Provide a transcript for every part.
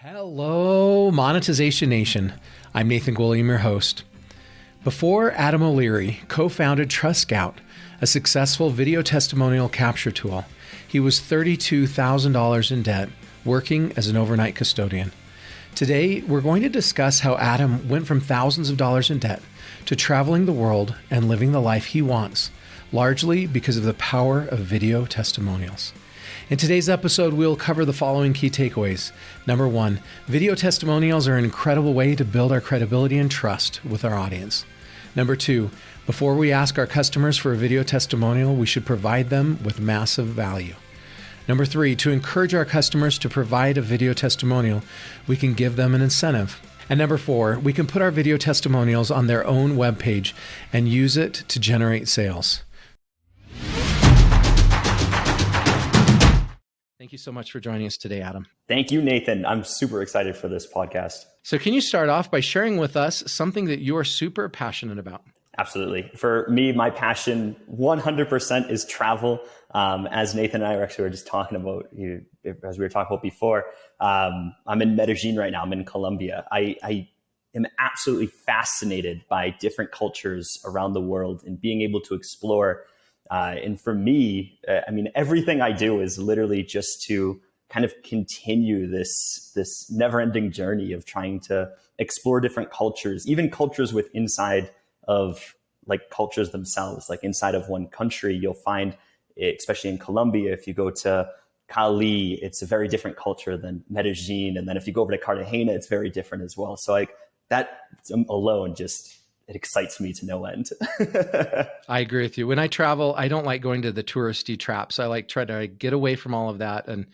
Hello, Monetization Nation. I'm Nathan Gwilliam, your host. Before AdamO'Leary co-founded TrustScout, a successful video testimonial capture tool, he was $32,000 in debt, working as an overnight custodian. Today, we're going to discuss how Adam went from thousands of dollars in debt to traveling the world and living the life he wants, largely because of the power of video testimonials. In today's episode, we'll cover the following key takeaways. Number one, video testimonials are an incredible way to build our credibility and trust with our audience. Number two, before we ask our customers for a video testimonial, we should provide them with massive value. Number three, to encourage our customers to provide a video testimonial, we can give them an incentive. And number four, we can put our video testimonials on their own webpage and use it to generate sales. Thank you so much for joining us today, Adam. Thank you, Nathan. I'm super excited for this podcast. So can you start off by sharing with us something that you're super passionate about? Absolutely. For me, my passion 100% is travel. As Nathan and I were just talking about, as we were talking about before, I'm in Medellin right now. I'm in Colombia. I am absolutely fascinated by different cultures around the world and being able to explore. And for me, everything I do is literally just to kind of continue this never-ending journey of trying to explore different cultures, even cultures with inside of like cultures themselves. Like inside of one country, you'll find, especially in Colombia, if you go to Cali, it's a very different culture than Medellin. And then if you go over to Cartagena, it's very different as well. So like that alone it excites me to no end. I agree with you. When I travel, I don't like going to the touristy traps. I like try to get away from all of that and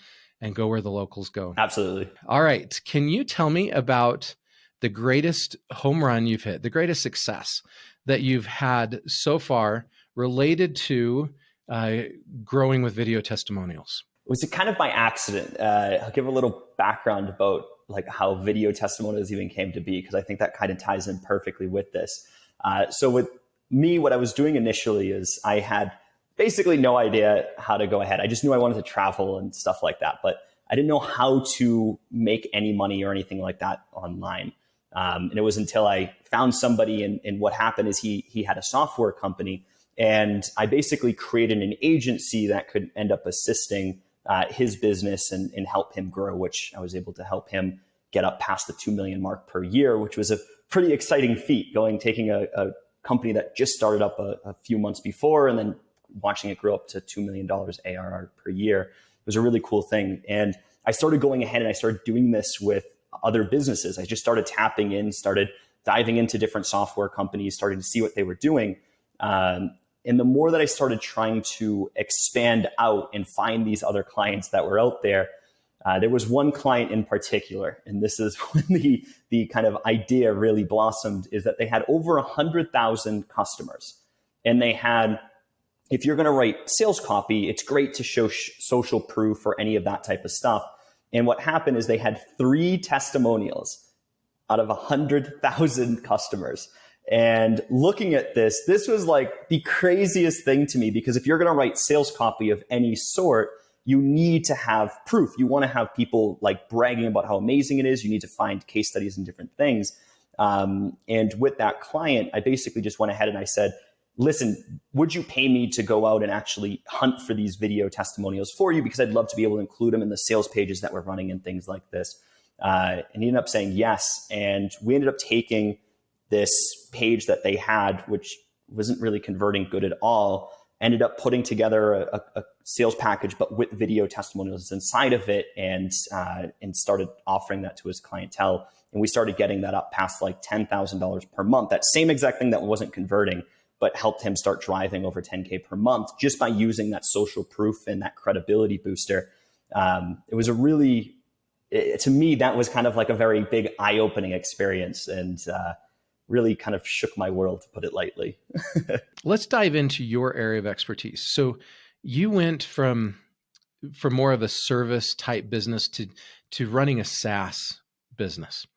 go where the locals go. Absolutely. All right. Can you tell me about the greatest home run you've hit, the greatest success that you've had so far related to growing with video testimonials? It was kind of by accident. I'll give a little background about like how video testimonials even came to be, because I think that kind of ties in perfectly with this. So with me, what I was doing initially is I had basically no idea how to go ahead. I just knew I wanted to travel and stuff like that, but I didn't know how to make any money or anything like that online. And it was until I found somebody, and what happened is he had a software company, and I basically created an agency that could end up assisting his business and help him grow, which I was able to help him get up past the 2 million mark per year, which was a pretty exciting feat, taking a company that just started up a few months before and then watching it grow up to $2 million ARR per year. It was a really cool thing. And I started going ahead and I started doing this with other businesses. I just started tapping in, started diving into different software companies, starting to see what they were doing. And the more that I started trying to expand out and find these other clients that were out there, there was one client in particular, and this is when the kind of idea really blossomed, is that they had over 100,000 customers. And they had, if you're going to write sales copy, it's great to show social proof or any of that type of stuff. And what happened is they had 3 testimonials out of 100,000 customers. And looking at this was like the craziest thing to me, because if you're going to write sales copy of any sort, you need to have proof. You want to have people like bragging about how amazing it is. You need to find case studies and different things. And with that client, I basically just went ahead and I said, listen, would you pay me to go out and actually hunt for these video testimonials for you? Because I'd love to be able to include them in the sales pages that we're running and things like this. And he ended up saying yes. And we ended up taking this page that they had, which wasn't really converting good at all, ended up putting together a sales package, but with video testimonials inside of it, and started offering that to his clientele. And we started getting that up past like $10,000 per month. That same exact thing that wasn't converting, but helped him start driving over 10K per month just by using that social proof and that credibility booster. It was to me, that was kind of like a very big eye-opening experience, and really kind of shook my world, to put it lightly. Let's dive into your area of expertise. So you went from more of a service type business to running a SaaS business.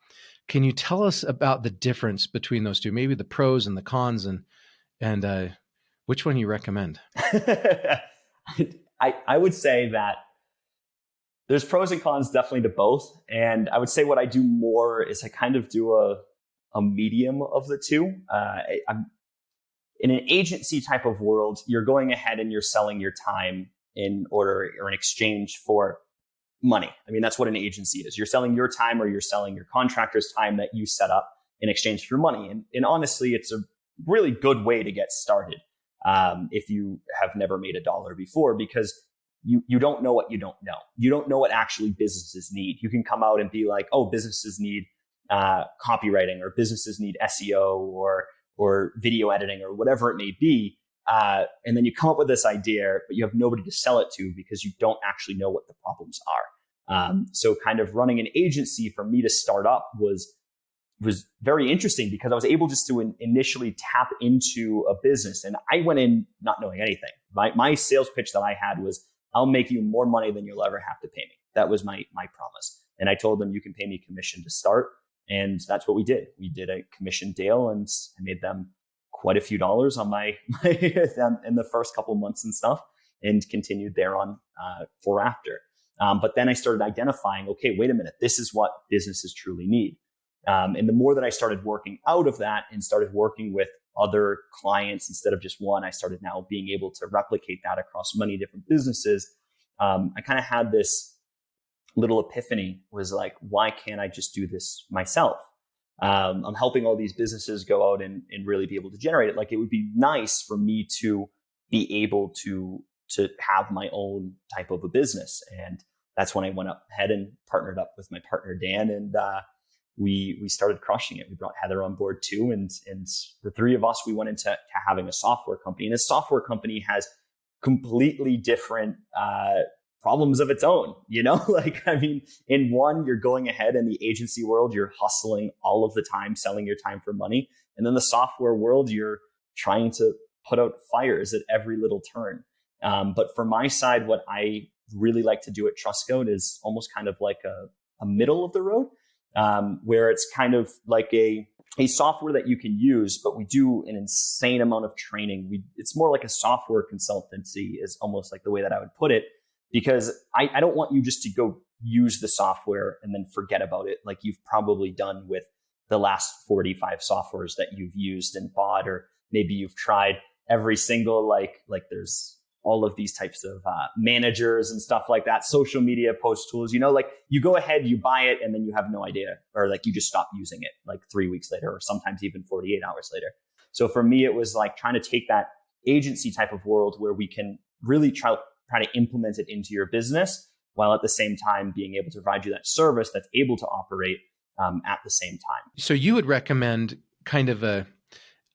Can you tell us about the difference between those two, maybe the pros and the cons, and which one you recommend? I would say that There's pros and cons definitely to both. And I would say what I do more is I kind of do a medium of the two. I'm in an agency type of world, you're going ahead and you're selling your time in order or in exchange for money. I mean, that's what an agency is. You're selling your time or you're selling your contractor's time that you set up in exchange for money. And honestly, it's a really good way to get started if you have never made a dollar before, because you don't know what you don't know. You don't know what actually businesses need. You can come out and be like, oh, businesses need copywriting, or businesses need SEO or video editing or whatever it may be. And then you come up with this idea, but you have nobody to sell it to because you don't actually know what the problems are. So kind of running an agency for me to start up was very interesting because I was able just to initially tap into a business. And I went in not knowing anything. My sales pitch that I had was, I'll make you more money than you'll ever have to pay me. That was my promise. And I told them, you can pay me commission to start. And that's what we did. We did a commission deal, and I made them quite a few dollars on my in the first couple of months and stuff, and continued there on for after. But then I started identifying, okay, wait a minute, this is what businesses truly need. And the more that I started working out of that and started working with other clients instead of just one, I started now being able to replicate that across many different businesses. I kind of had this little epiphany, was like, why can't I just do this myself? I'm helping all these businesses go out and really be able to generate it. Like, it would be nice for me to be able to have my own type of a business. And that's when I went up ahead and partnered up with my partner, Dan, and we started crushing it. We brought Heather on board too. And the three of us, we went into having a software company, and a software company has completely different, problems of its own, like, I mean, in one, you're going ahead in the agency world, you're hustling all of the time, selling your time for money. And then the software world, you're trying to put out fires at every little turn. But for my side, what I really like to do at TrustScout is almost kind of like a middle of the road, where it's kind of like a software that you can use, but we do an insane amount of training. It's more like a software consultancy is almost like the way that I would put it. Because I don't want you just to go use the software and then forget about it, like you've probably done with the last 45 softwares that you've used and bought, or maybe you've tried every single, like there's all of these types of managers and stuff like that, social media post tools, like you go ahead, you buy it, and then you have no idea, or like you just stop using it like 3 weeks later, or sometimes even 48 hours later. So for me, it was like trying to take that agency type of world where we can really try to implement it into your business, while at the same time being able to provide you that service that's able to operate at the same time. So you would recommend kind of a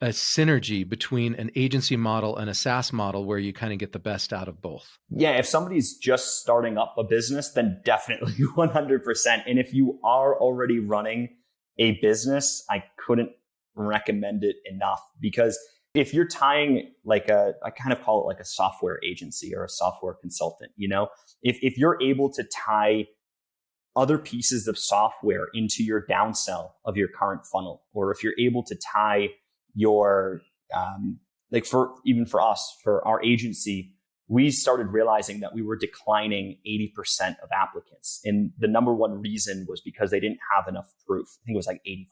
synergy between an agency model and a SaaS model where you kind of get the best out of both. Yeah, if somebody's just starting up a business, then definitely 100%. And if you are already running a business, I couldn't recommend it enough, because if you're tying I kind of call it like a software agency or a software consultant, if you're able to tie other pieces of software into your downsell of your current funnel, or if you're able to tie your, for us, for our agency, we started realizing that we were declining 80% of applicants. And the number one reason was because they didn't have enough proof. I think it was like 85%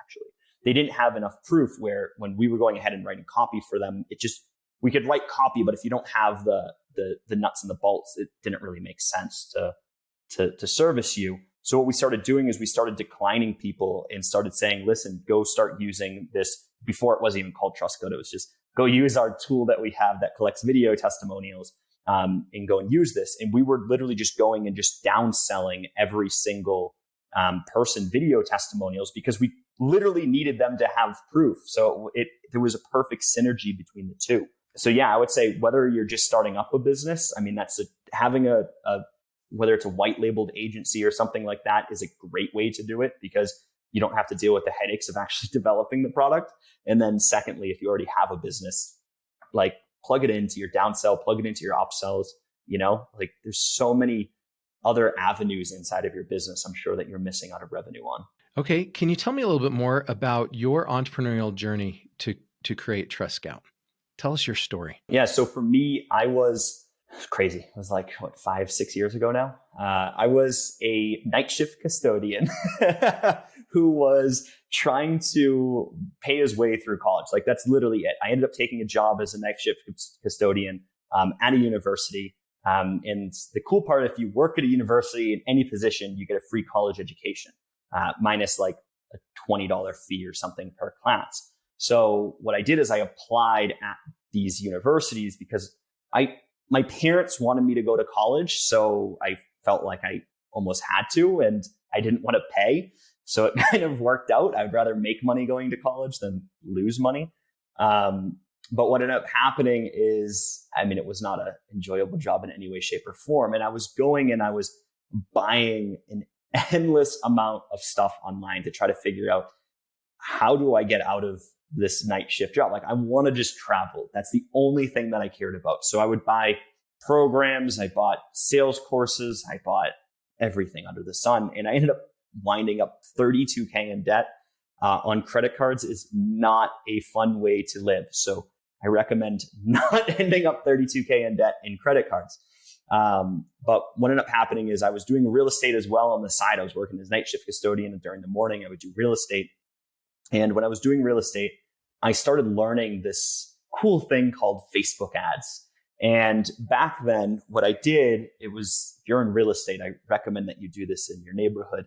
actually. They didn't have enough proof, where when we were going ahead and writing copy for them, we could write copy, but if you don't have the nuts and the bolts, it didn't really make sense to service you. So what we started doing is we started declining people and started saying, listen, go start using this. Before it wasn't even called TrustScout. It was just go use our tool that we have that collects video testimonials, and go and use this. And we were literally just going and just downselling every single person video testimonials, because we literally needed them to have proof. So there was a perfect synergy between the two. So yeah, I would say whether you're just starting up a business, I mean, having whether it's a white labeled agency or something like that is a great way to do it, because you don't have to deal with the headaches of actually developing the product. And then secondly, if you already have a business, like plug it into your downsell, plug it into your upsells, like there's so many other avenues inside of your business, I'm sure, that you're missing out of revenue on. Okay. Can you tell me a little bit more about your entrepreneurial journey to create TrustScout? Tell us your story. Yeah. So for me, I was It's crazy. It was like, 5-6 years ago now. I was a night shift custodian who was trying to pay his way through college. Like, that's literally it. I ended up taking a job as a night shift custodian at a university. And the cool part, if you work at a university in any position, you get a free college education, minus like a $20 fee or something per class. So what I did is I applied at these universities because my parents wanted me to go to college. So I felt like I almost had to, and I didn't want to pay. So it kind of worked out. I'd rather make money going to college than lose money. But what ended up happening is, it was not an enjoyable job in any way, shape, or form. And I was going and I was buying an endless amount of stuff online to try to figure out, how do I get out of this night shift job? Like, I want to just travel. That's the only thing that I cared about. So I would buy programs. I bought sales courses. I bought everything under the sun. And I ended up winding up $32K in debt on credit cards. Is not a fun way to live. So I recommend not ending up $32K in debt in credit cards. But what ended up happening is I was doing real estate as well on the side. I was working as night shift custodian, and during the morning I would do real estate. And when I was doing real estate, I started learning this cool thing called Facebook ads. And back then, what I did, it was, if you're in real estate, I recommend that you do this in your neighborhood.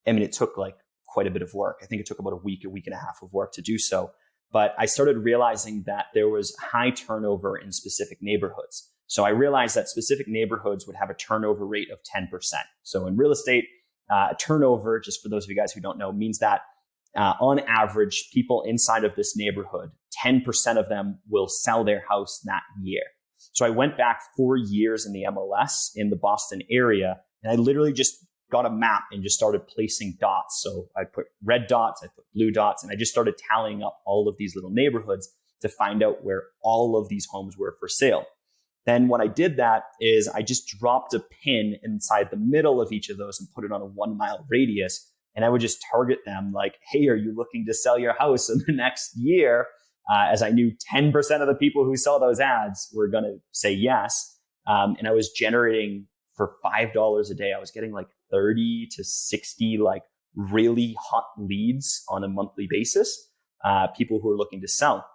It took like quite a bit of work. I think it took about a week and a half of work to do so. But I started realizing that there was high turnover in specific neighborhoods. So I realized that specific neighborhoods would have a turnover rate of 10%. So in real estate, turnover, just for those of you guys who don't know, means that on average, people inside of this neighborhood, 10% of them will sell their house that year. So I went back 4 years in the MLS in the Boston area, and I literally just got a map and just started placing dots. So I put red dots, I put blue dots, and I just started tallying up all of these little neighborhoods to find out where all of these homes were for sale. Then what I did that is I just dropped a pin inside the middle of each of those and put it on a 1 mile radius. And I would just target them like, hey, are you looking to sell your house in the next year? As I knew 10% of the people who saw those ads were going to say yes. And I was generating for $5 a day. I was getting like 30 to 60 like really hot leads on a monthly basis, people who were looking to sell.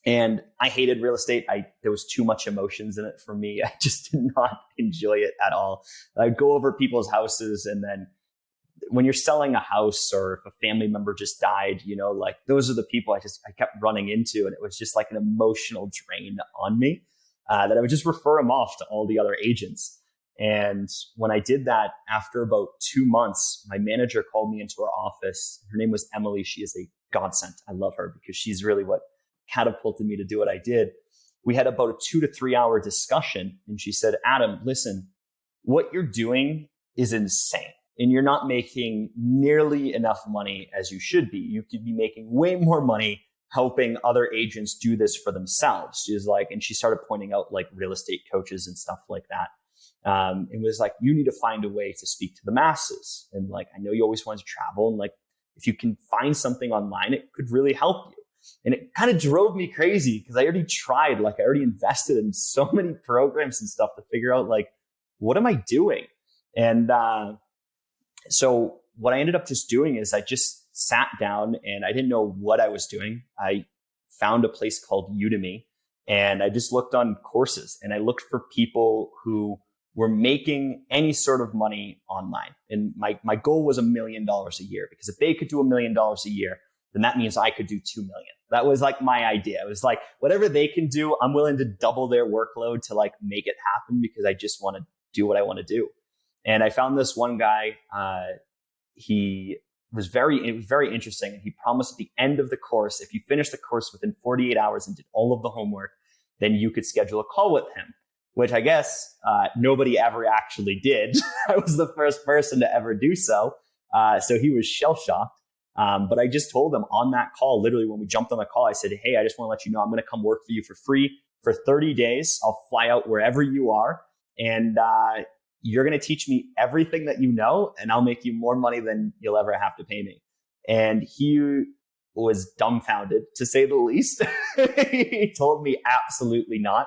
And I hated real estate. There was too much emotions in it for me. I just did not enjoy it at all. I'd go over people's houses, and then when you're selling a house, or if a family member just died, like those are the people I kept running into. And it was just like an emotional drain on me, that I would just refer them off to all the other agents. And when I did that, after about 2 months, my manager called me into her office. Her name was Emily. She is a godsend. I love her because she's really what catapulted me to do what I did. We had about a 2 to 3 hour discussion. And she said, Adam, listen, what you're doing is insane. And you're not making nearly enough money as you should be. You could be making way more money helping other agents do this for themselves. She's like, and she started pointing out like real estate coaches and stuff like that. And was like, you need to find a way to speak to the masses. And like, I know you always wanted to travel. And like, if you can find something online, it could really help you. And it kind of drove me crazy because I already tried, like I already invested in so many programs and stuff to figure out like, what am I doing? And, so what I ended up just doing is I just sat down, and I didn't know what I was doing. I found a place called Udemy, and I just looked on courses, and I looked for people who were making any sort of money online. And my goal was $1 million a year, because if they could do $1 million a year, then that means I could do 2 million. That was like my idea. It was like, whatever they can do, I'm willing to double their workload to like make it happen, because I just want to do what I want to do. And I found this one guy, it was very interesting. And he promised at the end of the course, if you finish the course within 48 hours and did all of the homework, then you could schedule a call with him, which I guess nobody ever actually did. I was the first person to ever do so. So he was shell-shocked. But I just told him on that call, literally when we jumped on the call, I said, hey, I just want to let you know I'm going to come work for you for free for 30 days. I'll fly out wherever you are. And you're going to teach me everything that you know, and I'll make you more money than you'll ever have to pay me. And he was dumbfounded, to say the least. He told me absolutely not.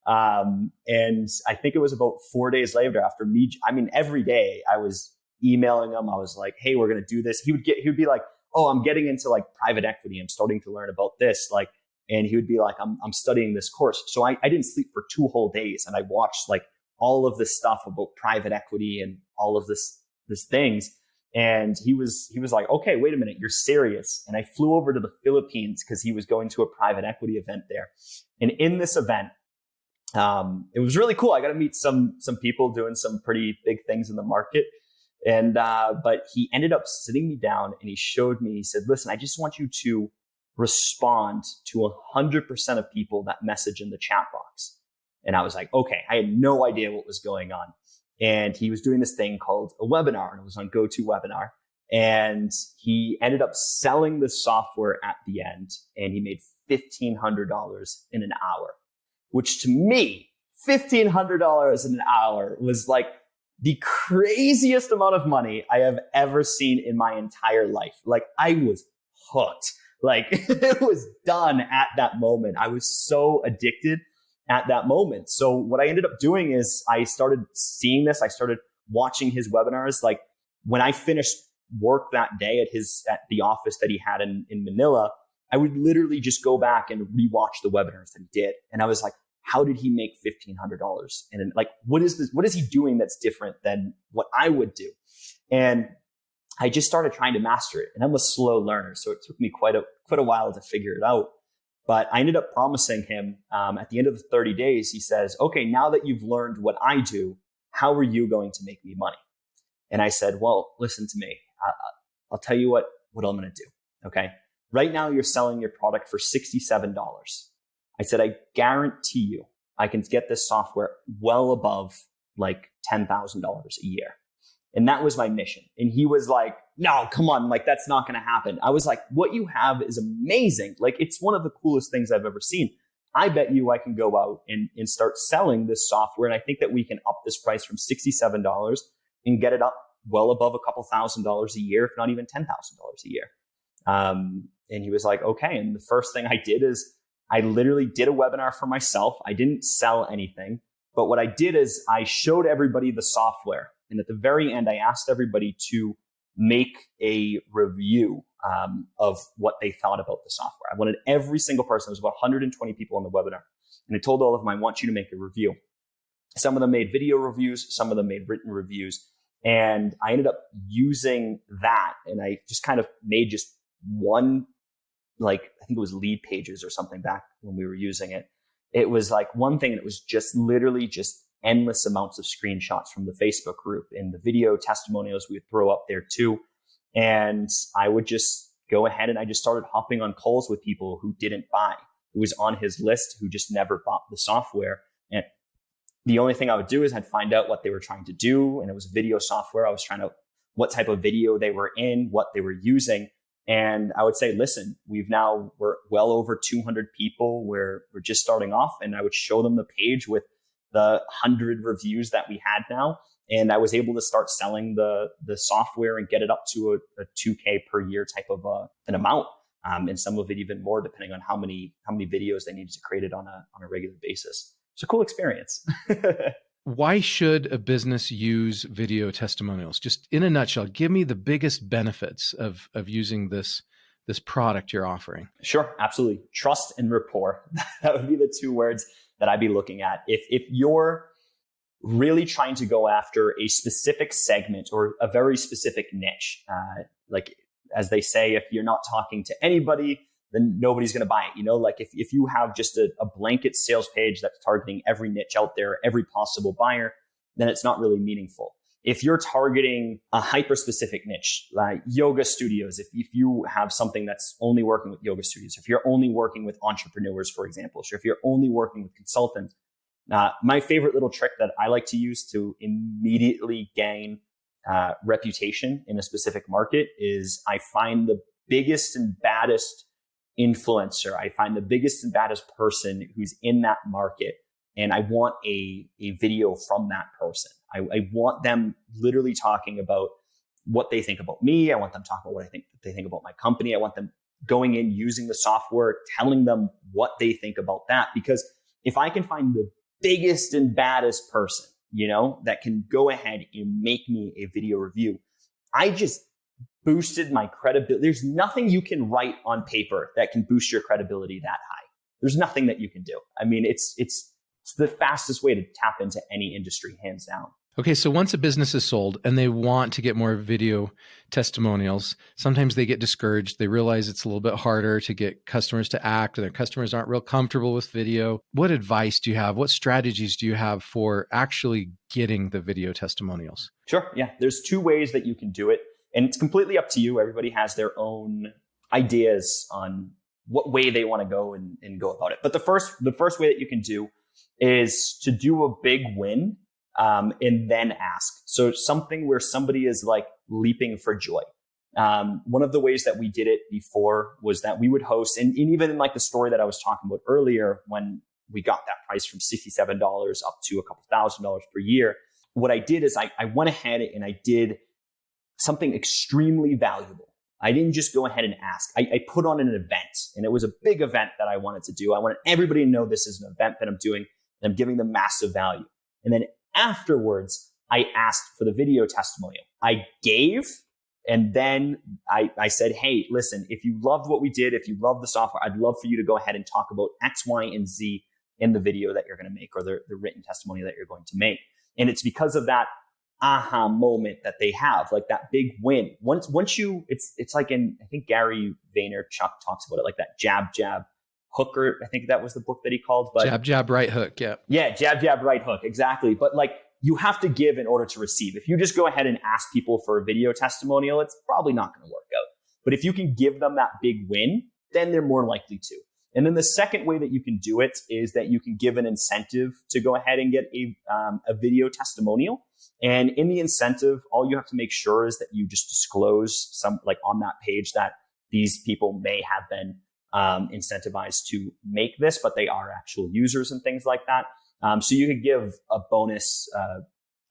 And I think it was about 4 days later after me, every day I was emailing him. I was like, hey, we're going to do this. He would be like, oh, I'm getting into like private equity. I'm starting to learn about this. Like, and he would be like, I'm studying this course. So I didn't sleep for 2 whole days. And I watched like all of this stuff about private equity and all of this things. And he was like, okay, wait a minute, you're serious. And I flew over to the Philippines because he was going to a private equity event there. And in this event, it was really cool. I got to meet some people doing some pretty big things in the market. And, but he ended up sitting me down and he showed me, he said, listen, I just want you to respond to 100% of people that message in the chat box. And I was like, okay, I had no idea what was going on. And he was doing this thing called a webinar, and it was on GoToWebinar. And he ended up selling the software at the end, and he made $1,500 in an hour, which to me, $1,500 in an hour was like the craziest amount of money I have ever seen in my entire life. Like, I was hooked. Like, it was done at that moment. I was so addicted at that moment. So what I ended up doing is I started seeing this. I started watching his webinars. Like, when I finished work that day at the office that he had in Manila, I would literally just go back and rewatch the webinars that he did. And I was like, how did he make $1,500? And like, what is this? What is he doing that's different than what I would do? And I just started trying to master it. And I'm a slow learner, so it took me quite a while to figure it out. But I ended up promising him at the end of the 30 days, he says, okay, now that you've learned what I do, how are you going to make me money? And I said, well, listen to me. I'll tell you what I'm going to do. Okay. Right now you're selling your product for $67. I said, I guarantee you I can get this software well above like $10,000 a year. And that was my mission. And he was like, no, come on. Like, that's not going to happen. I was like, what you have is amazing. Like, it's one of the coolest things I've ever seen. I bet you I can go out and start selling this software. And I think that we can up this price from $67 and get it up well above a couple $1,000s a year, if not even $10,000 a year. And he was like, okay. And the first thing I did is I literally did a webinar for myself. I didn't sell anything, but what I did is I showed everybody the software. And at the very end, I asked everybody to make a review of what they thought about the software. I wanted every single person, there was about 120 people on the webinar. And I told all of them, I want you to make a review. Some of them made video reviews, some of them made written reviews. And I ended up using that. And I just kind of made just one, like, I think it was lead pages or something back when we were using it. It was like one thing, and it was just literally just endless amounts of screenshots from the Facebook group, and the video testimonials we would throw up there too. And I would just go ahead and I just started hopping on calls with people who didn't buy, who was on his list, who just never bought the software. And the only thing I would do is I'd find out what they were trying to do. And it was video software. I was trying to, what type of video they were in, what they were using. And I would say, listen, we're well over 200 people. We're just starting off. And I would show them the page with the 100 reviews that we had now. And I was able to start selling the software and get it up to a $2,000 per year type of an amount. And some of it even more, depending on how many videos they needed to create it on a regular basis. It's a cool experience. Why should a business use video testimonials? Just in a nutshell, give me the biggest benefits of using this product you're offering. Sure, absolutely. Trust and rapport. That would be the 2 words that I'd be looking at. If you're really trying to go after a specific segment or a very specific niche, like as they say, if you're not talking to anybody, then nobody's going to buy it. You know, like if you have just a blanket sales page that's targeting every niche out there, every possible buyer, then it's not really meaningful. If you're targeting a hyper-specific niche, like yoga studios, if you have something that's only working with yoga studios, if you're only working with entrepreneurs, for example, or if you're only working with consultants, my favorite little trick that I like to use to immediately gain reputation in a specific market is I find the biggest and baddest influencer. I find the biggest and baddest person who's in that market, and I want a video from that person. I want them literally talking about what they think about me. I want them talking about what they think about my company. I want them going in, using the software, telling them what they think about that. Because if I can find the biggest and baddest person, that can go ahead and make me a video review, I just boosted my credibility. There's nothing you can write on paper that can boost your credibility that high. There's nothing that you can do. I mean, it's the fastest way to tap into any industry, hands down. Okay, so once a business is sold and they want to get more video testimonials, sometimes they get discouraged. They realize it's a little bit harder to get customers to act, and their customers aren't real comfortable with video. What advice do you have? What strategies do you have for actually getting the video testimonials? Sure. Yeah. There's two ways that you can do it, and it's completely up to you. Everybody has their own ideas on what way they want to go and go about it. But the first way that you can do is to do a big win. And then ask. So something where somebody is like leaping for joy. One of the ways that we did it before was that we would host, and even in like the story that I was talking about earlier, when we got that price from $67 up to a couple $1,000s per year, what I did is I went ahead and I did something extremely valuable. I didn't just go ahead and ask. I put on an event, and it was a big event that I wanted to do. I wanted everybody to know this is an event that I'm doing, and I'm giving them massive value. And then afterwards, I asked for the video testimonial. I gave, and then I said, hey, listen, if you loved what we did, if you love the software, I'd love for you to go ahead and talk about X, Y, and Z in the video that you're going to make, or the written testimony that you're going to make. And it's because of that aha moment that they have, like that big win. Once you, it's like I think Gary Vaynerchuk talks about it, like that jab, hooker. I think that was the book that he called. But jab, right hook. Yeah. Yeah. Jab, right hook. Exactly. But like, you have to give in order to receive. If you just go ahead and ask people for a video testimonial, it's probably not going to work out. But if you can give them that big win, then they're more likely to. And then the second way that you can do it is that you can give an incentive to go ahead and get a video testimonial. And in the incentive, all you have to make sure is that you just disclose some, like on that page, that these people may have been incentivized to make this, but they are actual users and things like that. So you could give a bonus,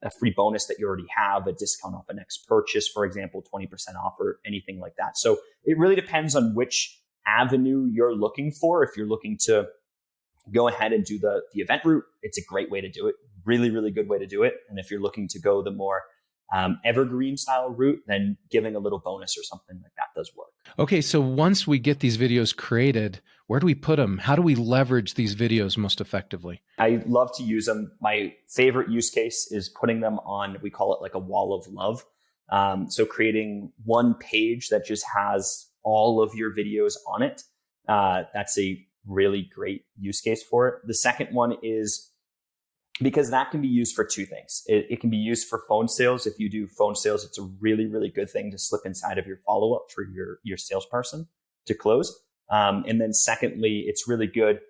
a free bonus that you already have, a discount off a next purchase, for example, 20% off or anything like that. So it really depends on which avenue you're looking for. If you're looking to go ahead and do the event route, it's a great way to do it. Really, really good way to do it. And if you're looking to go the more evergreen style route, then giving a little bonus or something like that does work. Okay, so once we get these videos created, where do we put them? How do we leverage these videos most effectively? I love to use them. My favorite use case is putting them on, we call it like a wall of love. So creating one page that just has all of your videos on it. That's a really great use case for it. The second one is, because that can be used for two things. It can be used for phone sales. If you do phone sales, it's a really, really good thing to slip inside of your follow-up for your salesperson to close. And then secondly, it's really good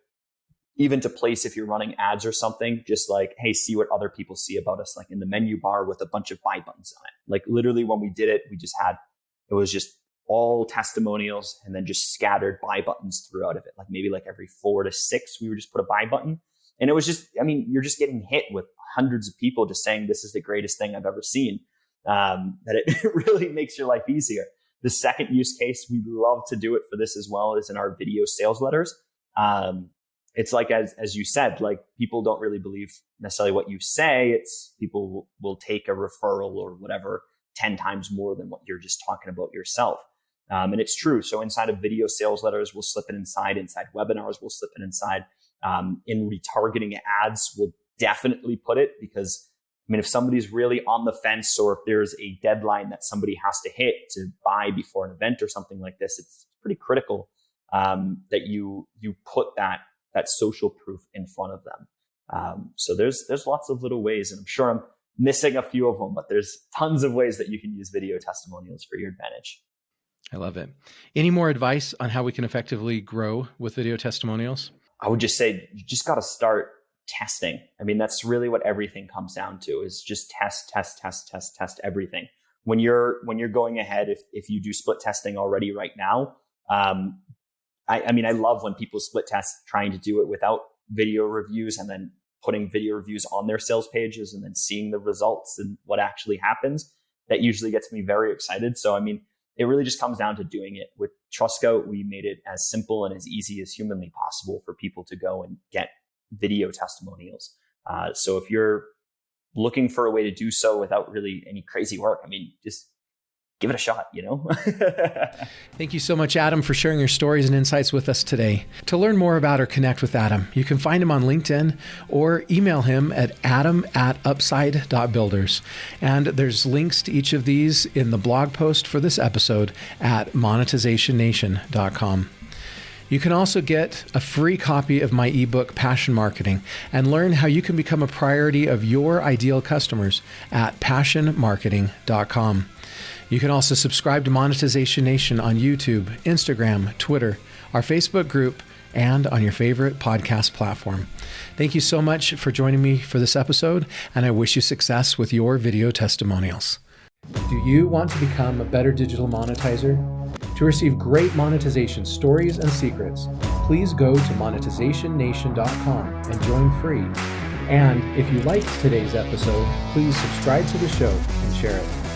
even to place if you're running ads or something, just like, hey, see what other people see about us, like in the menu bar with a bunch of buy buttons on it. Like literally when we did it, it was just all testimonials and then just scattered buy buttons throughout of it. Like maybe like every 4 to 6, we would just put a buy button. And it was just, I mean, you're just getting hit with hundreds of people just saying, this is the greatest thing I've ever seen. That it really makes your life easier. The second use case, we love to do it for this as well, is in our video sales letters. It's like, as you said, like people don't really believe necessarily what you say. It's people will take a referral or whatever 10 times more than what you're just talking about yourself. And it's true. So inside of video sales letters, we'll slip it inside webinars, we'll slip it inside. In retargeting ads, we'll definitely put it, because I mean, if somebody's really on the fence, or if there's a deadline that somebody has to hit to buy before an event or something like this, it's pretty critical that you put that social proof in front of them. So there's lots of little ways, and I'm sure I'm missing a few of them, but there's tons of ways that you can use video testimonials for your advantage. I love it. Any more advice on how we can effectively grow with video testimonials? I would just say you just got to start testing. I mean, that's really what everything comes down to, is just test everything. When you're going ahead, if you do split testing already right now, I mean, I love when people split test, trying to do it without video reviews and then putting video reviews on their sales pages and then seeing the results and what actually happens. That usually gets me very excited. So, I mean, it really just comes down to doing it. With TrustScout, we made it as simple and as easy as humanly possible for people to go and get video testimonials. So if you're looking for a way to do so without really any crazy work, just give it a shot, Thank you so much, Adam, for sharing your stories and insights with us today. To learn more about or connect with Adam, you can find him on LinkedIn or email him at adam@upside.builders. And there's links to each of these in the blog post for this episode at monetizationnation.com. You can also get a free copy of my ebook, Passion Marketing, and learn how you can become a priority of your ideal customers at passionmarketing.com. You can also subscribe to Monetization Nation on YouTube, Instagram, Twitter, our Facebook group, and on your favorite podcast platform. Thank you so much for joining me for this episode, and I wish you success with your video testimonials. Do you want to become a better digital monetizer? To receive great monetization stories and secrets, please go to monetizationnation.com and join free. And if you liked today's episode, please subscribe to the show and share it.